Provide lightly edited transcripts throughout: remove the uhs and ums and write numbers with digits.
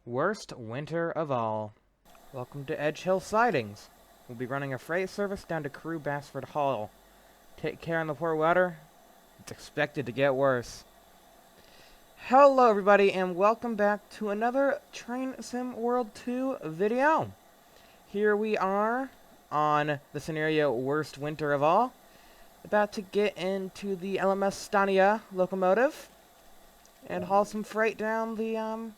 Worst winter of all. Welcome to Edge Hill Sidings. We'll be running a freight service down to Crewe Bassford Hall. Take care on the poor weather. It's expected to get worse. Hello everybody and welcome back to another Train Sim World 2 video. Here we are on the scenario Worst Winter of All. About to get into the LMS Stania locomotive and haul some freight down the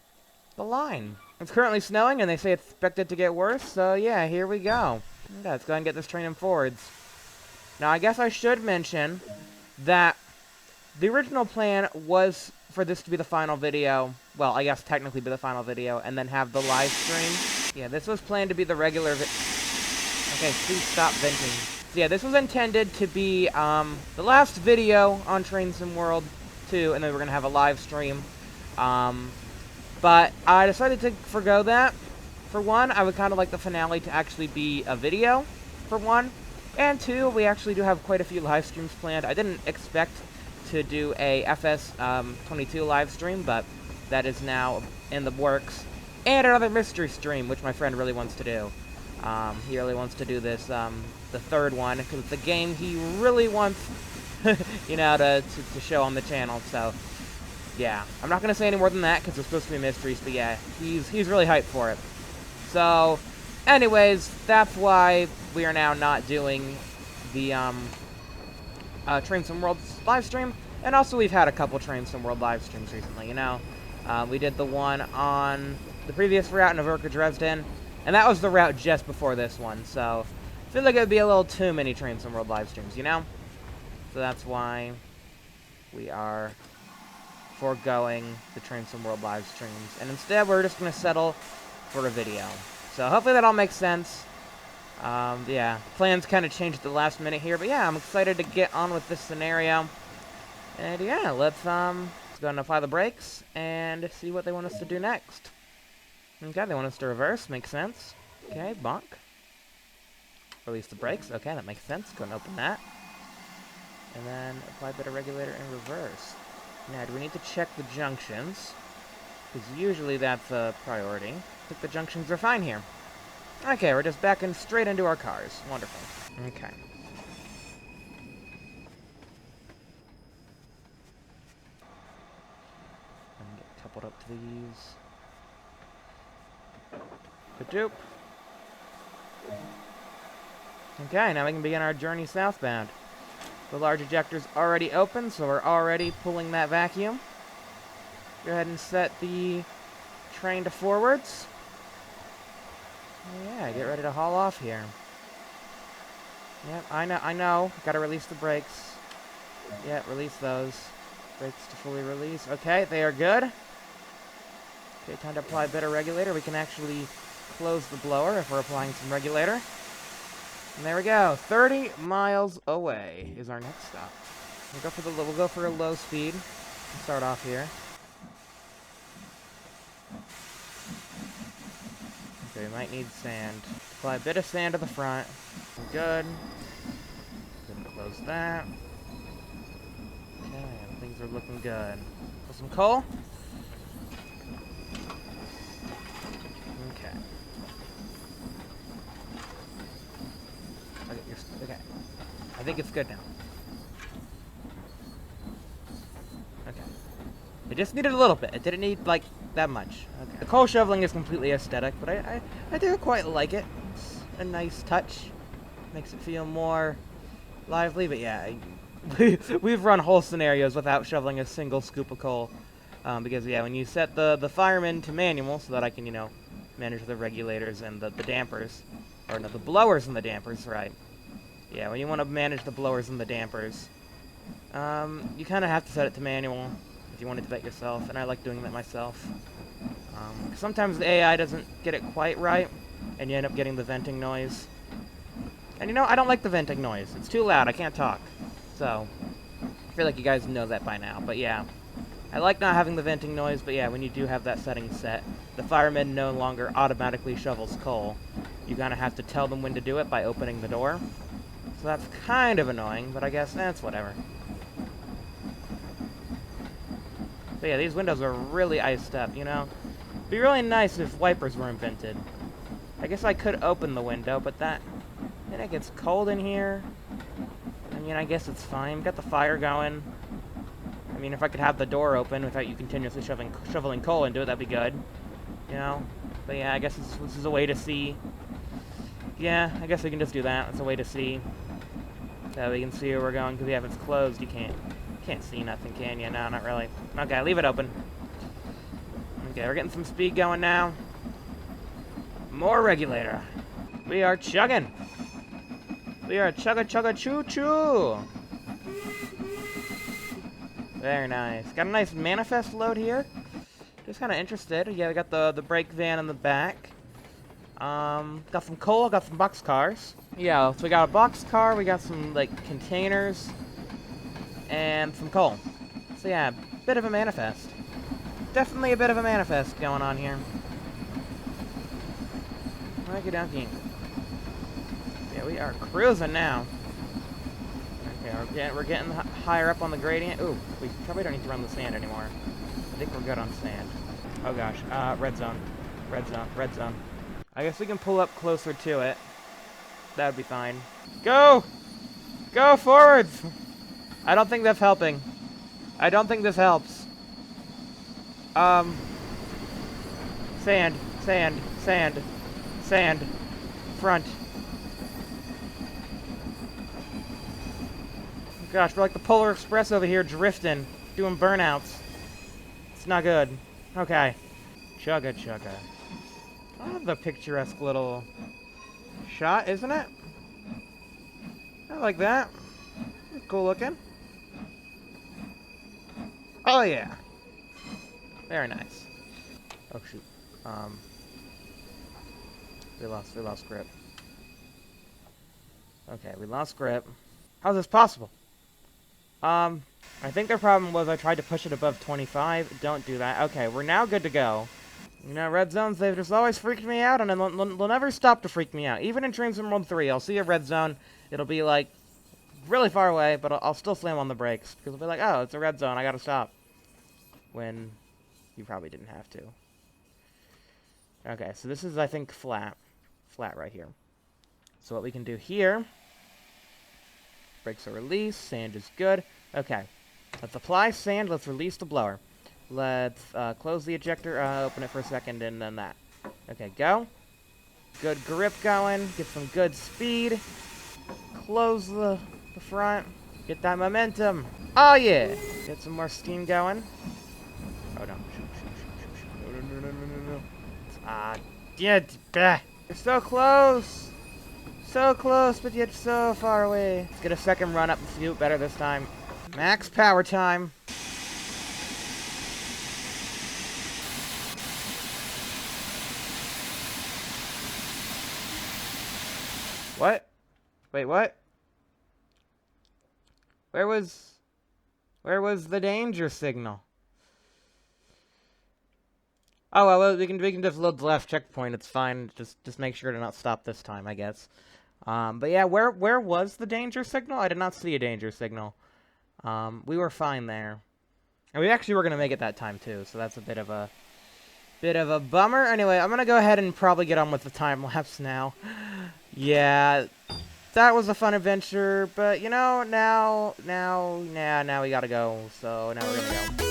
line. It's currently snowing, and they say it's expected to get worse, so yeah, here we go. Okay, let's go ahead and get this train in forwards. Now, I guess I should mention that the original plan was for this to be the final video. Well, I guess technically be the final video, and then have the live stream. Yeah, this was planned to be the regular Okay, please stop venting. So yeah, this was intended to be the last video on Train Sim World 2, and then we're going to have a live stream. But I decided to forgo that. For one, I would kind of like the finale to actually be a video, for one. And two, we actually do have quite a few live streams planned. I didn't expect to do a FS22 live stream, but that is now in the works. And another mystery stream, which my friend really wants to do. He really wants to do this, the third one, because it's a game he really wants, you know, to show on the channel, so... yeah, I'm not going to say any more than that, because it's supposed to be mysteries, but yeah, he's really hyped for it. So, anyways, that's why we are now not doing the, Train Sim World live stream, and also we've had a couple Train Sim World live streams recently, you know? We did the one on the previous route in Averka, Dresden, and that was the route just before this one, so I feel like it would be a little too many Train Sim World live streams, you know? So that's why we are foregoing the Train Sim World live streams, and instead we're just going to settle for a video. So hopefully that all makes sense. Yeah, plans kind of changed at the last minute here, but yeah, I'm excited to get on with this scenario. And yeah, let's go and apply the brakes and see what they want us to do next. Okay, they want us to reverse, makes sense. Okay, bonk. Release the brakes, okay, that makes sense. Go and open that. And then apply beta regulator and reverse. Now, do we need to check the junctions? Because usually that's a priority. I think the junctions are fine here. Okay, we're just backing straight into our cars. Wonderful. Okay. And get coupled up to these. Ka-doop. Okay, now we can begin our journey southbound. The large ejector's already open, so we're already pulling that vacuum. Go ahead and set the train to forwards. Yeah, get ready to haul off here. Yep, I know. Gotta release the brakes. Yeah, release those. Brakes to fully release. Okay, they are good. Okay, time to apply beta regulator. We can actually close the blower if we're applying some regulator. And there we go. 30 miles away is our next stop. We'll go for a low speed. We'll start off here. Okay, we might need sand. Apply a bit of sand to the front. Good. Good to close that. Okay, things are looking good. Put some coal. Okay. Okay. I think it's good now. Okay. It just needed a little bit. It didn't need, like, that much. Okay. The coal shoveling is completely aesthetic, but I do quite like it. It's a nice touch. Makes it feel more lively, but yeah, we've run whole scenarios without shoveling a single scoop of coal. Because, yeah, when you set the fireman to manual so that I can, you know, manage the regulators and the dampers, or no, the blowers and the dampers, right. Yeah, when you want to manage the blowers and the dampers, you kind of have to set it to manual if you want to do that yourself, and I like doing that myself. Sometimes the AI doesn't get it quite right, and you end up getting the venting noise. And you know, I don't like the venting noise. It's too loud, I can't talk. So, I feel like you guys know that by now, but yeah. I like not having the venting noise, but yeah, when you do have that setting set, the fireman no longer automatically shovels coal. You kind of have to tell them when to do it by opening the door. So that's kind of annoying, but I guess that's whatever. But yeah, these windows are really iced up, you know? Be really nice if wipers were invented. I guess I could open the window, but then it gets cold in here. I mean, I guess it's fine. Got the fire going. I mean, if I could have the door open without you continuously shoveling coal into it, that'd be good. You know? But yeah, I guess this is a way to see. Yeah, I guess we can just do that. It's a way to see. So we can see where we're going, because yeah, if it's closed, you can't see nothing, can you? No, not really. Okay, leave it open. Okay, we're getting some speed going now. More regulator. We are chugging. We are chugga choo choo. Very nice. Got a nice manifest load here. Just kind of interested. Yeah, we got the brake van in the back. Got some coal, got some box cars. Yeah, so we got a box car, we got some, like, containers, and some coal. So yeah, bit of a manifest. Definitely a bit of a manifest going on here. Okie dokie. Yeah, we are cruising now. Okay, we're getting higher up on the gradient. Ooh, we probably don't need to run the sand anymore. I think we're good on sand. Oh gosh, red zone. Red zone, red zone. I guess we can pull up closer to it. That would be fine. Go! Go forwards! I don't think that's helping. I don't think this helps. Sand, sand, sand, sand, front. Gosh, we're like the Polar Express over here drifting, doing burnouts. It's not good. Okay. Chugga chugga. Oh, the picturesque little shot, isn't it? I like that. Cool looking. Oh yeah. Very nice. Oh shoot. We lost grip. Okay, we lost grip. How's this possible? I think the problem was I tried to push it above 25. Don't do that. Okay, we're now good to go. You know, red zones, they've just always freaked me out, and they'll never stop to freak me out. Even in Dreams in World 3, I'll see a red zone, it'll be, like, really far away, but I'll still slam on the brakes, because I'll be like, oh, it's a red zone, I gotta stop. When you probably didn't have to. Okay, so this is, I think, flat. Flat right here. So what we can do here, brakes are released, sand is good. Okay, let's apply sand, let's release the blower. Let's close the ejector, open it for a second, and then that. Okay, go. Good grip going, get some good speed. Close the front, get that momentum. Oh yeah! Get some more steam going. Oh no. Yeah, you're so close! So close, but yet so far away. Let's get a second run up and see it better this time. Max power time. What? Wait, what? Where was the danger signal? Oh well, we can just load the left checkpoint. It's fine. Just make sure to not stop this time, I guess. But yeah, where was the danger signal? I did not see a danger signal. We were fine there, and we actually were gonna make it that time too. So that's a bit of a bummer. Anyway, I'm gonna go ahead and probably get on with the time lapse now. Yeah, that was a fun adventure, but you know, now we gotta go. So now we're gonna go.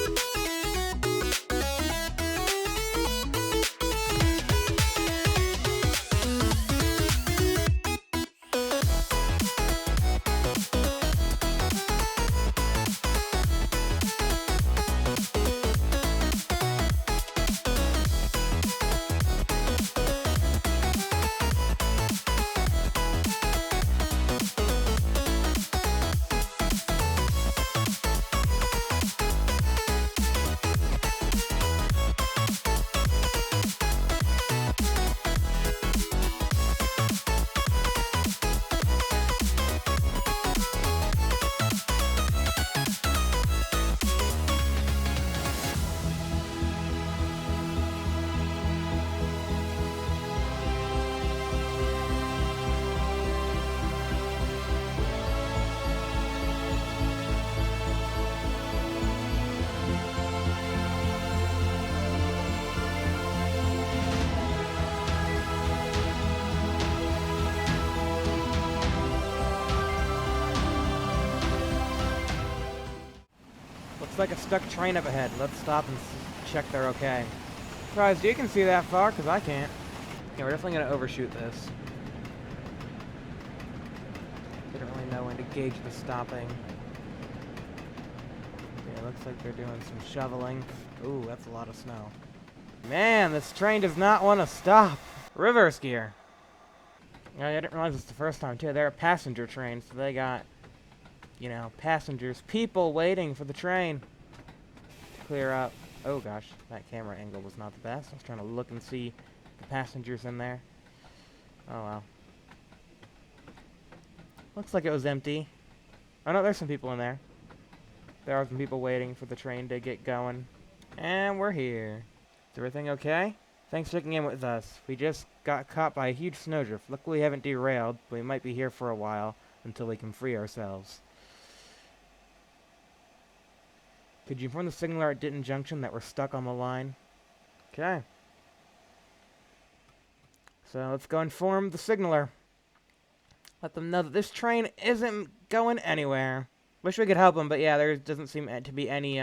like a stuck train up ahead. Let's stop and check they're okay. Surprised you can see that far, because I can't. Yeah, we're definitely going to overshoot this. Didn't really know when to gauge the stopping. Yeah, it looks like they're doing some shoveling. Ooh, that's a lot of snow. Man, this train does not want to stop. Reverse gear. Yeah, I didn't realize this the first time, too. They're a passenger train, so they got, you know, passengers, people waiting for the train to clear up. Oh, gosh, that camera angle was not the best. I was trying to look and see the passengers in there. Oh, well. Looks like it was empty. Oh, no, there's some people in there. There are some people waiting for the train to get going. And we're here. Is everything okay? Thanks for checking in with us. We just got caught by a huge snowdrift. Luckily we haven't derailed, but we might be here for a while until we can free ourselves. Could you inform the signaler at Ditton Junction that we're stuck on the line? Okay. So let's go inform the signaler. Let them know that this train isn't going anywhere. Wish we could help them, but yeah, there doesn't seem to be any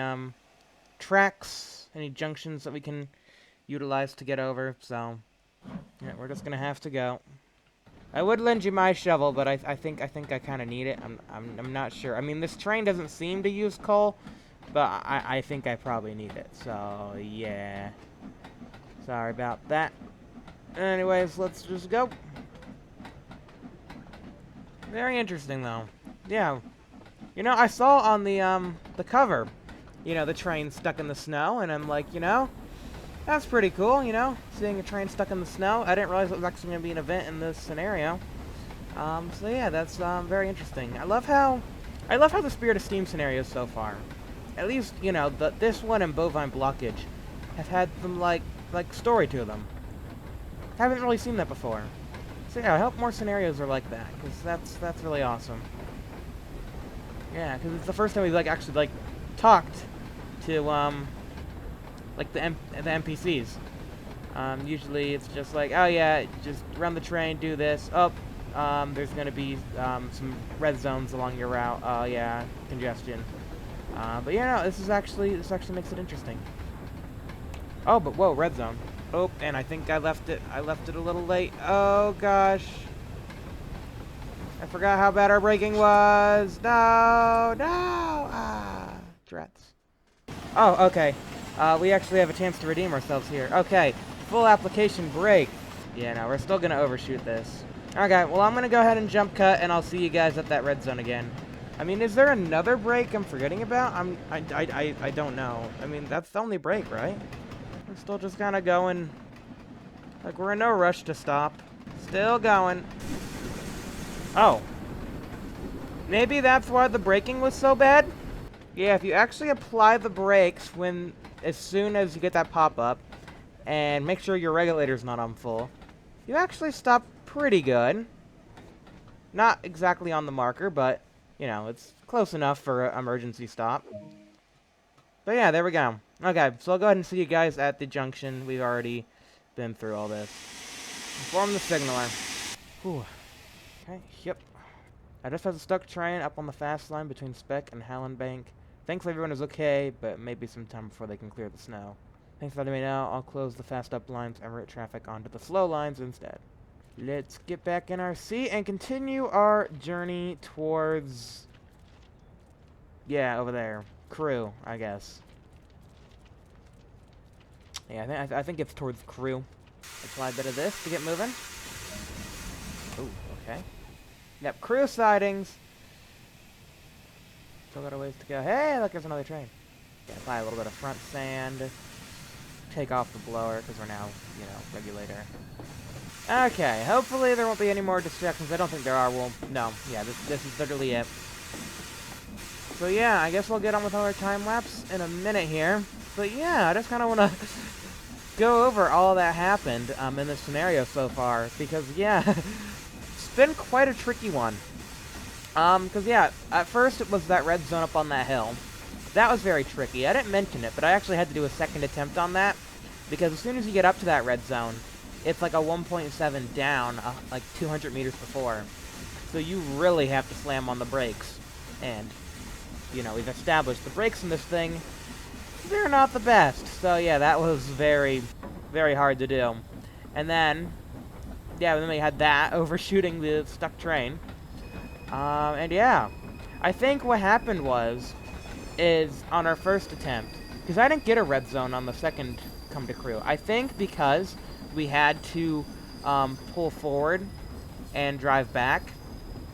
tracks, any junctions that we can utilize to get over, so yeah, we're just gonna have to go. I would lend you my shovel, but I think I kind of need it. I'm not sure. I mean, this train doesn't seem to use coal, but I think I probably need it. So yeah, sorry about that. Anyways, let's just go. Very interesting though. Yeah, you know, I saw on the cover, you know, the train stuck in the snow, and I'm like, you know, that's pretty cool, you know, seeing a train stuck in the snow. I didn't realize it was actually going to be an event in this scenario. So yeah, that's very interesting. I love how the Spirit of Steam scenarios so far, at least, you know, this one and Bovine Blockage, have had some like story to them. Haven't really seen that before. So yeah, I hope more scenarios are like that, because that's really awesome. Yeah, because it's the first time we've actually talked to like the NPCs. Usually it's just like, oh yeah, just run the train, do this. Oh, there's gonna be some red zones along your route. Oh yeah, congestion. But yeah, no, this actually makes it interesting. Oh, but whoa, red zone. Oh, and I think I left it a little late. Oh gosh. I forgot how bad our braking was. No. Ah, drats. Oh, okay. We actually have a chance to redeem ourselves here. Okay, full application brake. Yeah, no, we're still gonna overshoot this. Okay, well, I'm gonna go ahead and jump cut, and I'll see you guys at that red zone again. I mean, is there another brake I'm forgetting about? I don't know. I mean, that's the only brake, right? We're still just kind of going. Like, we're in no rush to stop. Still going. Oh. Maybe that's why the braking was so bad? Yeah, if you actually apply the brakes as soon as you get that pop-up, and make sure your regulator's not on full, you actually stop pretty good. Not exactly on the marker, but, you know, it's close enough for an emergency stop. But yeah, there we go. Okay, so I'll go ahead and see you guys at the junction. We've already been through all this. Inform the signaler. Whew. Okay, yep. I just had a stuck train up on the fast line between Speck and Hallenbank. Thankfully everyone is okay, but maybe some time before they can clear the snow. Thanks for letting me know. I'll close the fast up lines and route traffic onto the slow lines instead. Let's get back in our seat and continue our journey towards... yeah, over there. Crewe, I guess. Yeah, I think it's towards Crewe. Apply a bit of this to get moving. Ooh, okay. Yep, Crewe sightings. Still got a ways to go. Hey, look, there's another train. Yeah, apply a little bit of front sand. Take off the blower, because we're now, you know, regulator. Okay, hopefully there won't be any more distractions. I don't think there are. Well, no. Yeah, this is literally it. So yeah, I guess we'll get on with our time lapse in a minute here. But yeah, I just kind of want to go over all that happened in this scenario so far, because yeah, it's been quite a tricky one. Because yeah, at first it was that red zone up on that hill. That was very tricky. I didn't mention it, but I actually had to do a second attempt on that, because as soon as you get up to that red zone, it's like a 1.7 down, like 200 meters before. So you really have to slam on the brakes. And you know, we've established the brakes in this thing, they're not the best. So yeah, that was very, very hard to do. And then, yeah, then we had that, overshooting the stuck train. And yeah, I think what happened is on our first attempt, because I didn't get a red zone on the second come to Crewe. I think because we had to pull forward and drive back,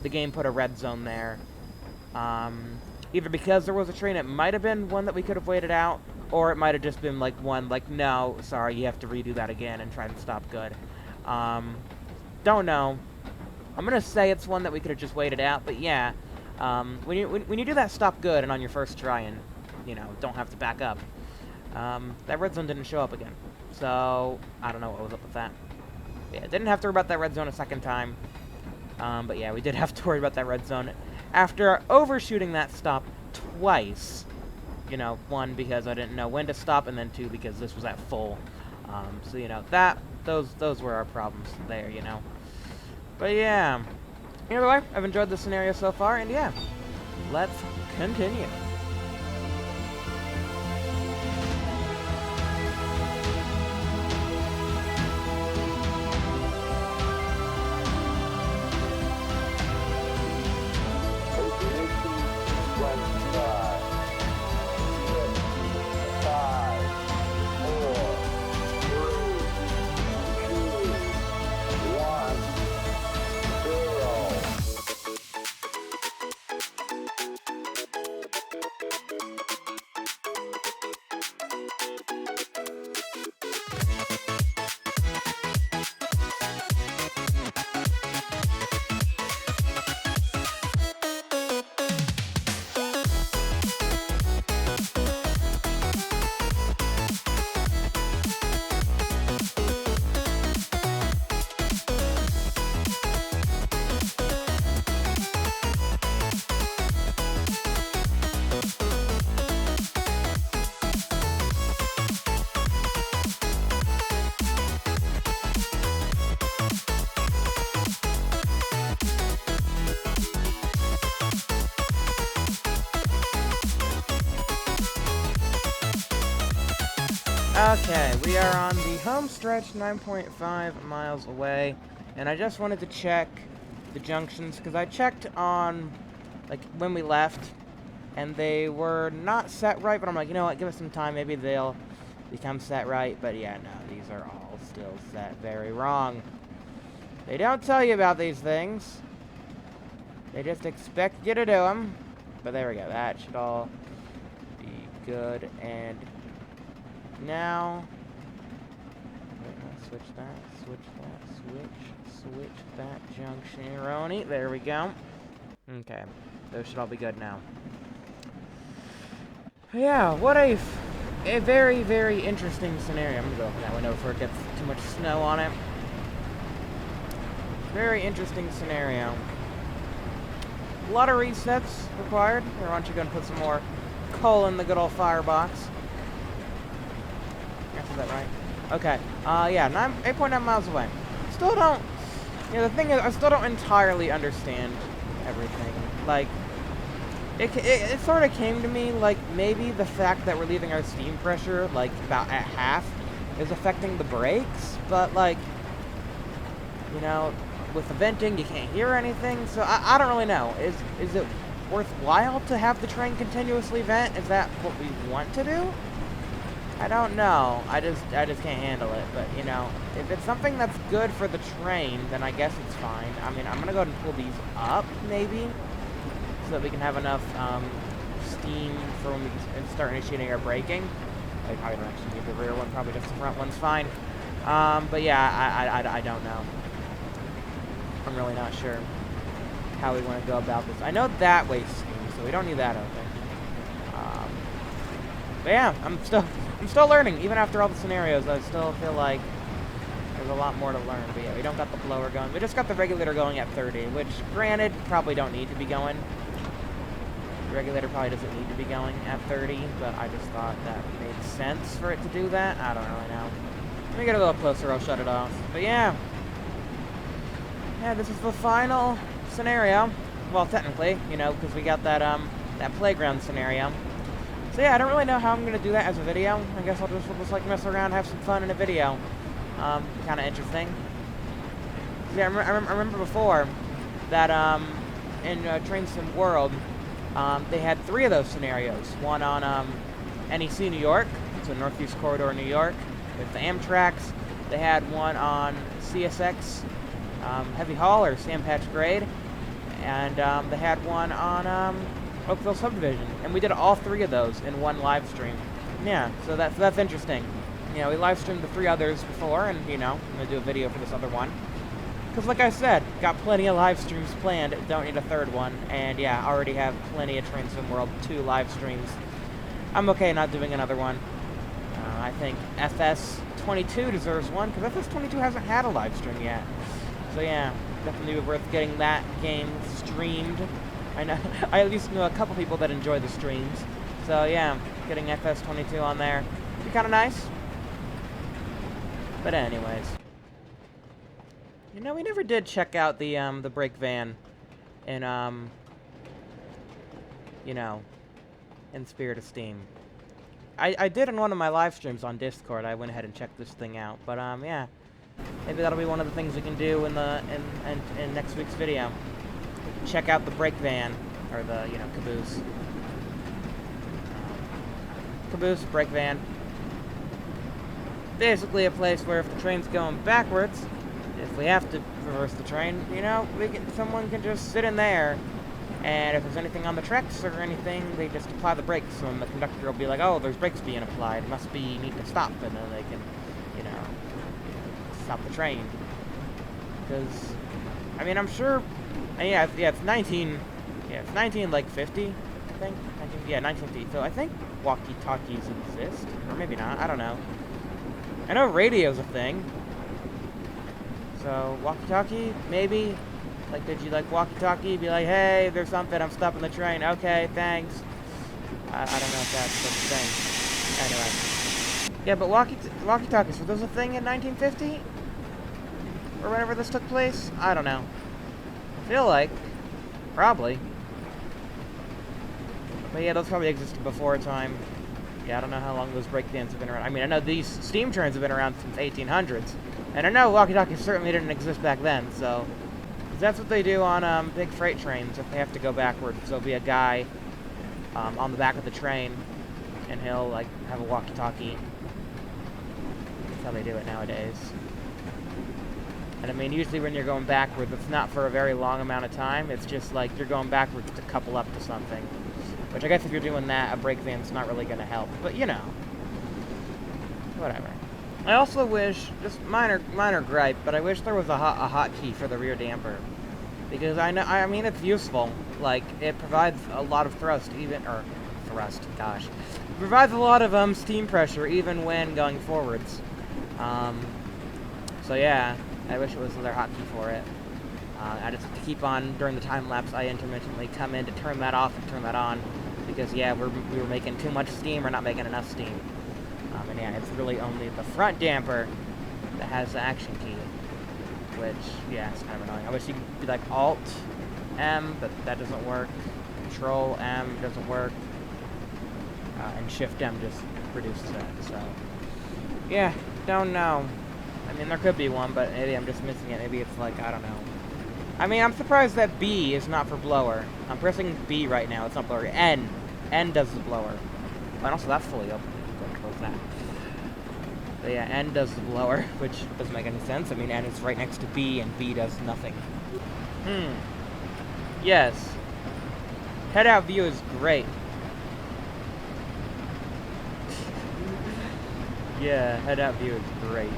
the game put a red zone there. Either because there was a train, it might have been one that we could have waited out, or it might have just been like one, like, no, sorry, you have to redo that again and try and stop good. Don't know. I'm gonna say it's one that we could have just waited out, but yeah, when you do that stop good and on your first try and, you know, don't have to back up, that red zone didn't show up again. So I don't know what was up with that. Yeah, didn't have to worry about that red zone a second time. But yeah, we did have to worry about that red zone after overshooting that stop twice. You know, one, because I didn't know when to stop, and then two, because this was at full. So, you know, those were our problems there, you know. But yeah, either way, I've enjoyed the scenario so far, and yeah, let's continue. Okay, we are on the home stretch, 9.5 miles away, and I just wanted to check the junctions, because I checked on, like, when we left, and they were not set right, but I'm like, you know what, give us some time, maybe they'll become set right, but yeah, no, these are all still set very wrong. They don't tell you about these things. They just expect you to do them, but there we go, that should all be good, and now, wait, let's switch that junction-roni. There we go. Okay, those should all be good now. Yeah, what a very, very interesting scenario. I'm gonna go open that window before it gets too much snow on it. Very interesting scenario. A lot of resets required. Here, why don't you go and put some more coal in the good old firebox. Is that right? Okay. Yeah, 8.9 miles away. Still don't... You know, the thing is, I still don't entirely understand everything. Like, it sort of came to me, like, maybe the fact that we're leaving our steam pressure, like, about at half is affecting the brakes, but, like, you know, with the venting, you can't hear anything, so I don't really know. Is it worthwhile to have the train continuously vent? Is that what we want to do? I don't know. I just can't handle it. But, you know, if it's something that's good for the train, then I guess it's fine. I mean, I'm going to go ahead and pull these up, maybe, so that we can have enough steam for when we can start initiating our braking. I probably don't actually need the rear one. Probably just the front one's fine. But, yeah, I don't know. I'm really not sure how we want to go about this. I know that wastes steam, so we don't need that open. But, yeah, I'm still learning. Even after all the scenarios, I still feel like there's a lot more to learn. But yeah, we don't got the blower going. We just got the regulator going at 30, which, granted, probably don't need to be going. The regulator probably doesn't need to be going at 30, but I just thought that made sense for it to do that. I don't really know. Let me get a little closer, I'll shut it off. But yeah. Yeah, this is the final scenario. Well, technically, you know, because we got that, that playground scenario. So yeah, I don't really know how I'm gonna do that as a video. I guess we'll just like mess around, have some fun in a video. Kind of interesting. Yeah, I remember before that in Train Sim World, they had 3 of those scenarios. One on NEC New York, so Northeast Corridor New York, with the Amtraks. They had one on CSX Heavy Haul or Sandpatch Grade, and they had one on Oakville Subdivision, and we did all 3 of those in one live stream. Yeah, so that's interesting. You know, we live streamed the 3 others before, and you know, I'm gonna do a video for this other one. Because like I said, got plenty of live streams planned, don't need a 3rd one, and yeah, already have plenty of Train Sim World 2 live streams. I'm okay not doing another one. I think FS22 deserves one, because FS22 hasn't had a live stream yet. So yeah, definitely worth getting that game streamed. I know, I at least know a couple people that enjoy the streams. So yeah, getting FS22 on there would be kind of nice. But anyways. You know, we never did check out the brake van in, you know, in Spirit of Steam. I did in one of my live streams on Discord. I went ahead and checked this thing out. But, yeah. Maybe that'll be one of the things we can do in next week's video. Check out the brake van, or the, you know, caboose. Caboose, brake van. Basically a place where if the train's going backwards, if we have to reverse the train, you know, someone can just sit in there, and if there's anything on the tracks or anything, they just apply the brakes, and the conductor will be like, oh, there's brakes being applied, it must be need to stop, and then they can, you know, stop the train. Because, I mean, I'm sure, yeah, it's 19, like 50, I think, 1950, so I think walkie-talkies exist, or maybe not, I don't know. I know radio's a thing. So, walkie-talkie, maybe? Like, did you, like, walkie-talkie, be like, hey, there's something, I'm stopping the train, okay, thanks. I don't know if that's such a thing. Anyway. Yeah, but walkie-talkies, were those a thing in 1950? Or whenever this took place? I don't know. I feel like. Probably. But yeah, those probably existed before time. Yeah, I don't know how long those breakdance have been around. I mean, I know these steam trains have been around since 1800s. And I know walkie-talkies certainly didn't exist back then, so... That's what they do on big freight trains if they have to go backwards. There'll be a guy on the back of the train, and he'll, like, have a walkie-talkie. That's how they do it nowadays. And I mean, usually when you're going backwards, it's not for a very long amount of time. It's just, like, you're going backwards to couple up to something. Which I guess if you're doing that, a brake van's not really going to help. But, you know. Whatever. I also wish, just minor gripe, but I wish there was a hotkey for the rear damper. Because I mean, it's useful. Like, it provides a lot of thrust, gosh. It provides a lot of, steam pressure, even when going forwards. So yeah, I wish it was another hotkey for it. I just have to keep on, during the time lapse, I intermittently come in to turn that off and turn that on. Because, yeah, we were making too much steam, or not making enough steam. And yeah, it's really only the front damper that has the action key. Which, yeah, it's kind of annoying. I wish you could be like Alt-M, but that doesn't work. Control-M doesn't work. And Shift-M just produces it, so... Yeah, don't know. I mean, there could be one, but maybe I'm just missing it. Maybe it's like, I don't know. I mean, I'm surprised that B is not for blower. I'm pressing B right now, it's not blower. N does the blower. And also, that's fully open. Don't close that. But yeah, N does the blower, which doesn't make any sense. I mean, N is right next to B, and B does nothing. Yes. Head-out view is great. Yeah, head-out view is great.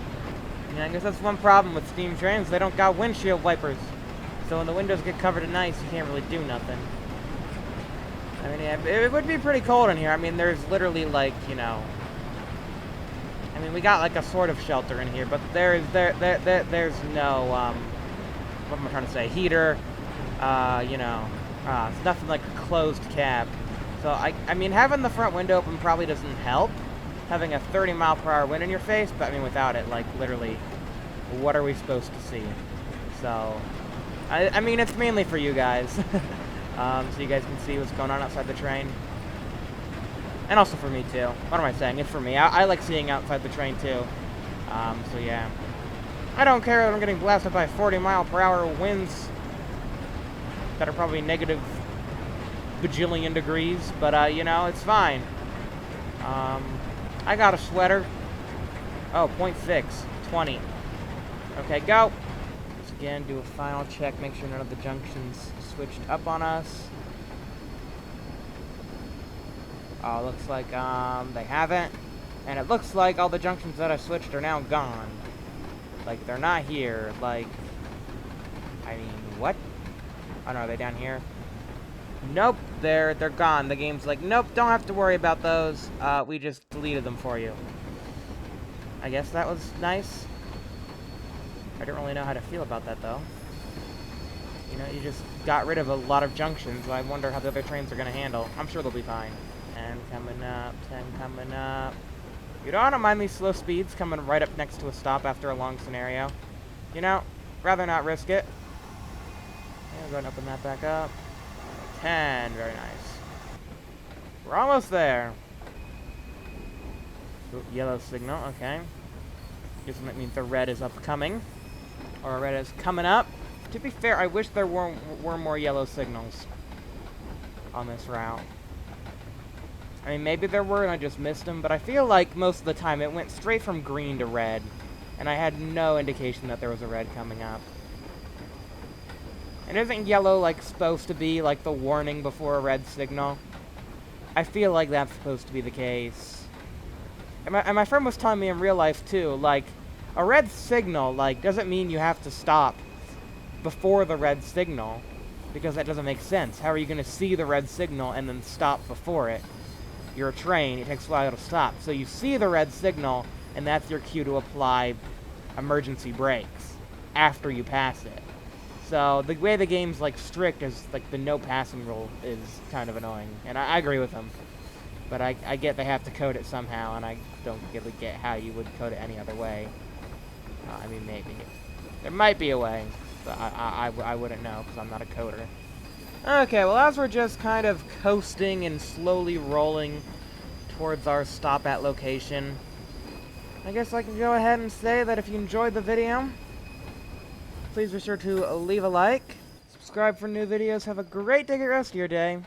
Yeah, I guess that's one problem with steam trains. They don't got windshield wipers. So when the windows get covered in ice, you can't really do nothing. I mean, yeah, it would be pretty cold in here. I mean, there's literally, like, you know... I mean, we got, like, a sort of shelter in here, but there's no, what am I trying to say? Heater, you know, it's nothing like a closed cab. So, I mean, having the front window open probably doesn't help. Having a 30-mile-per-hour wind in your face, but, I mean, without it, like, literally, what are we supposed to see? So, I mean, it's mainly for you guys. so you guys can see what's going on outside the train. And also for me, too. What am I saying? It's for me. I like seeing outside the train, too. So yeah. I don't care that I'm getting blasted by 40-mile-per-hour winds that are probably negative bajillion degrees, but, you know, it's fine. I got a sweater. Oh, 0.6. 20. Okay, go. Let's again do a final check, make sure none of the junctions switched up on us. Oh, looks like, they haven't. And it looks like all the junctions that I switched are now gone. Like, they're not here. Like, I mean, what? Oh, no, are they down here? Nope, they're gone. The game's like, nope, don't have to worry about those. We just deleted them for you. I guess that was nice. I don't really know how to feel about that, though. You know, you just got rid of a lot of junctions. I wonder how the other trains are going to handle. I'm sure they'll be fine. 10 coming up, 10 coming up. You don't mind these slow speeds coming right up next to a stop after a long scenario. You know, rather not risk it. Yeah, go ahead and open that back up. 10, very nice. We're almost there. Ooh, yellow signal, okay. Guess that means the red is upcoming. Or red is coming up. To be fair, I wish there were more yellow signals on this route. I mean, maybe there were and I just missed them, but I feel like most of the time it went straight from green to red, and I had no indication that there was a red coming up. And isn't yellow, like, supposed to be, like, the warning before a red signal? I feel like that's supposed to be the case. And my friend was telling me in real life, too, like, a red signal, like, doesn't mean you have to stop before the red signal, because that doesn't make sense. How are you going to see the red signal and then stop before it? You're a train, it takes a while to stop. So you see the red signal, and that's your cue to apply emergency brakes after you pass it. So the way the game's, like, strict is, like, the no passing rule is kind of annoying. And I agree with them. But I get they have to code it somehow, and I don't really get how you would code it any other way. I mean, maybe. There might be a way, but I wouldn't know, because I'm not a coder. Okay, well, as we're just kind of coasting and slowly rolling towards our stop at location, I guess I can go ahead and say that if you enjoyed the video, please be sure to leave a like, subscribe for new videos, have a great day, rest of your day.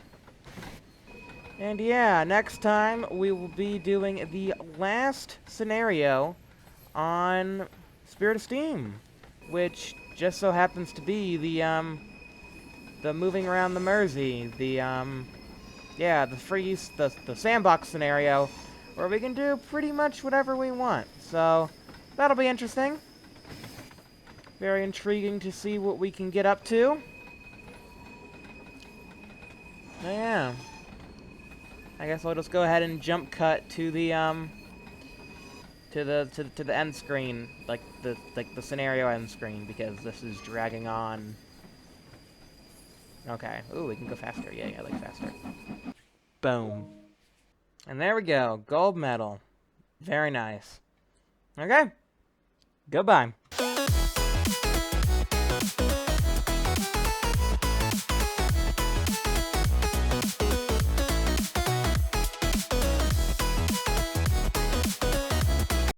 And yeah, next time we will be doing the last scenario on Spirit of Steam, which just so happens to be the moving around the Mersey, yeah, the sandbox scenario, where we can do pretty much whatever we want. So, that'll be interesting. Very intriguing to see what we can get up to. Yeah. I guess I'll just go ahead and jump cut to the to the end screen, like the scenario end screen, because this is dragging on. Okay. Ooh, we can go faster. Yeah, I like faster. Boom. And there we go. Gold medal. Very nice. Okay. Goodbye.